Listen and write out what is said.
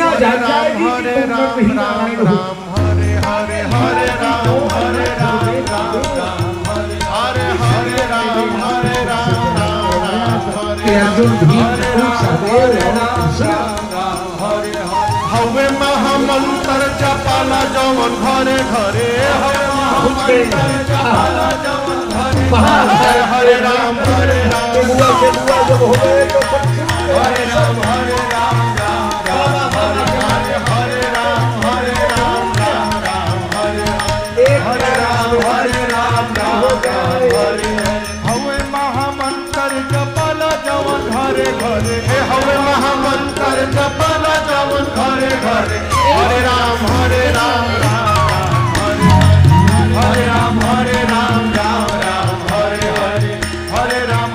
हरे राम राम राम हरे हरे हरे राम हरे राम राम राम हरे हरे राम राम राम हरे हवे महामंत्र जपाला जवन घरे घरे हवे महामंत्र जपाला जवन घरे हरे हरे राम हरे राम हरे राम हरे राम घरे घरे हवे महामंत्र जपाला जवन घरे घरे हरे राम राम हरे राम राम राम हरे हरे हरे राम